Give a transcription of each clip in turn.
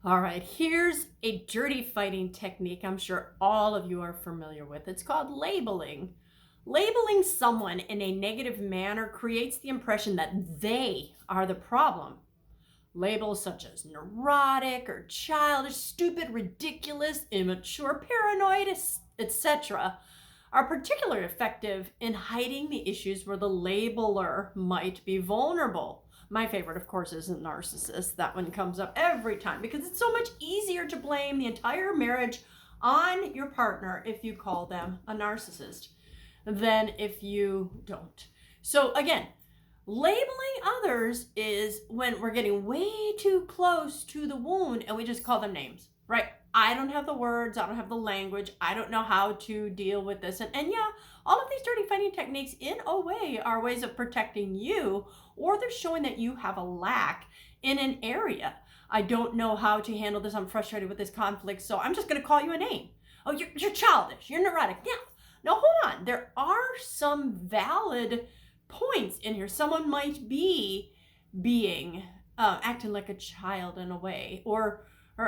All right, here's a dirty fighting technique I'm sure all of you are familiar with. It's called labeling. Labeling someone in a negative manner creates the impression that they are the problem. Labels such as neurotic or childish, stupid, ridiculous, immature, paranoid, etc., are particularly effective in hiding the issues where the labeler might be vulnerable. My favorite, of course, is a narcissist. That one comes up every time because it's so much easier to blame the entire marriage on your partner if you call them a narcissist than if you don't. So, again, labeling others is when we're getting way too close to the wound and we just call them names, right? I don't have the words, I don't have the language, I don't know how to deal with this. And yeah, all of these dirty fighting techniques, in a way, are ways of protecting you, or they're showing that you have a lack in an area. I don't know how to handle this, I'm frustrated with this conflict, so I'm just going to call you a name. Oh, you're childish, you're neurotic. Yeah, no, hold on. There are some valid points in here. Someone might be being acting like a child in a way, or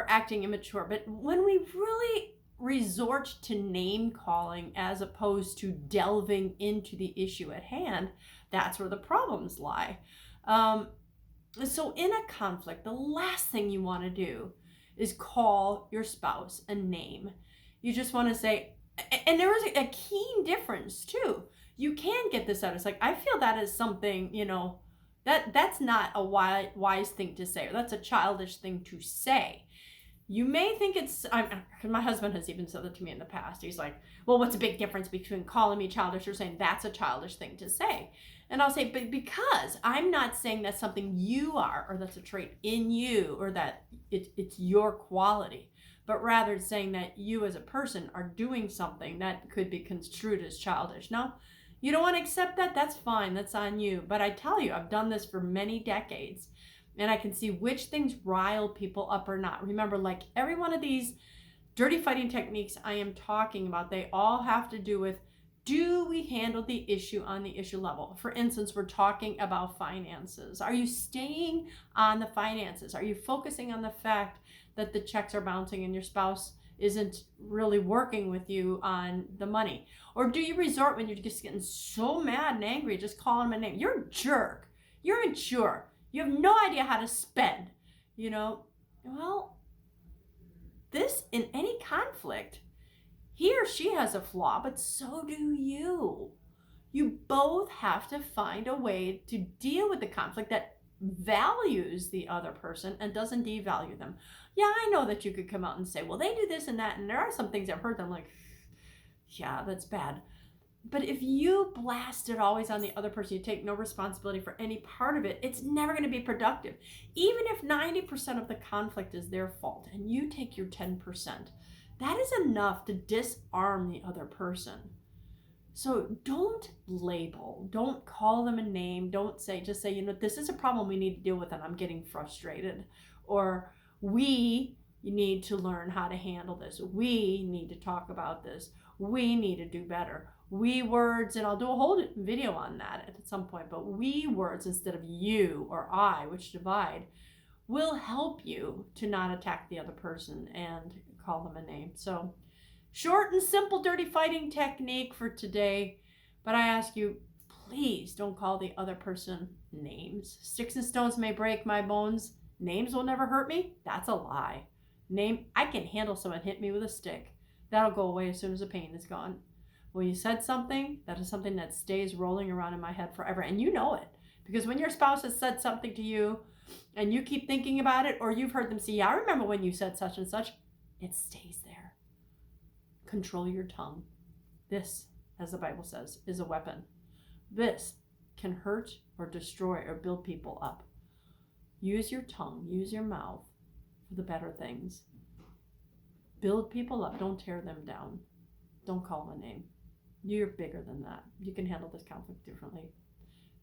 acting immature. But when we really resort to name calling as opposed to delving into the issue at hand, that's where the problems lie. So in a conflict, the last thing you want to do is call your spouse a name. You just want to say, and there is a keen difference too. You can get this out. It's like, I feel that is something, that's not a wise thing to say, or that's a childish thing to say. You may think it's, my husband has even said that to me in the past. He's like, well, what's the big difference between calling me childish or saying that's a childish thing to say? And I'll say, but because I'm not saying that's something you are, or that's a trait in you, or that it's your quality, but rather saying that you as a person are doing something that could be construed as childish. Now, you don't want to accept that? That's fine. That's on you. But I tell you, I've done this for many decades, and I can see which things rile people up or not. Remember, like every one of these dirty fighting techniques I am talking about, they all have to do with, do we handle the issue on the issue level? For instance, we're talking about finances. Are you staying on the finances? Are you focusing on the fact that the checks are bouncing and your spouse isn't really working with you on the money? Or do you resort, when you're just getting so mad and angry, just call them a name? You're a jerk. You're immature. You have no idea how to spend. Well, this, in any conflict, he or she has a flaw, but so do you. You both have to find a way to deal with the conflict that values the other person and doesn't devalue them. Yeah, I know that you could come out and say, well, they do this and that, and there are some things I've heard them like, yeah, that's bad. But if you blast it always on the other person, you take no responsibility for any part of it, it's never going to be productive. Even if 90% of the conflict is their fault and you take your 10%, that is enough to disarm the other person. So don't label, don't call them a name, don't say, just say, this is a problem we need to deal with and I'm getting frustrated. Or we need to learn how to handle this. We need to talk about this. We need to do better. We words, and I'll do a whole video on that at some point, but we words instead of you or I, which divide, will help you to not attack the other person and call them a name. So short and simple dirty fighting technique for today, but I ask you, please don't call the other person names. Sticks and stones may break my bones. Names will never hurt me. That's a lie. I can handle someone hit me with a stick. That'll go away as soon as the pain is gone. When you said something, that is something that stays rolling around in my head forever. And you know it. Because when your spouse has said something to you and you keep thinking about it, or you've heard them say, yeah, I remember when you said such and such, it stays there. Control your tongue. This, as the Bible says, is a weapon. This can hurt or destroy or build people up. Use your tongue, use your mouth for the better things. Build people up, don't tear them down. Don't call them a name. You're bigger than that. You can handle this conflict differently.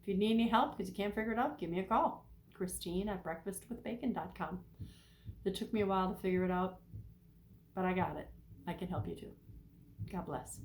If you need any help because you can't figure it out, give me a call. Christine@breakfastwithbacon.com. It took me a while to figure it out, but I got it. I can help you too. God bless.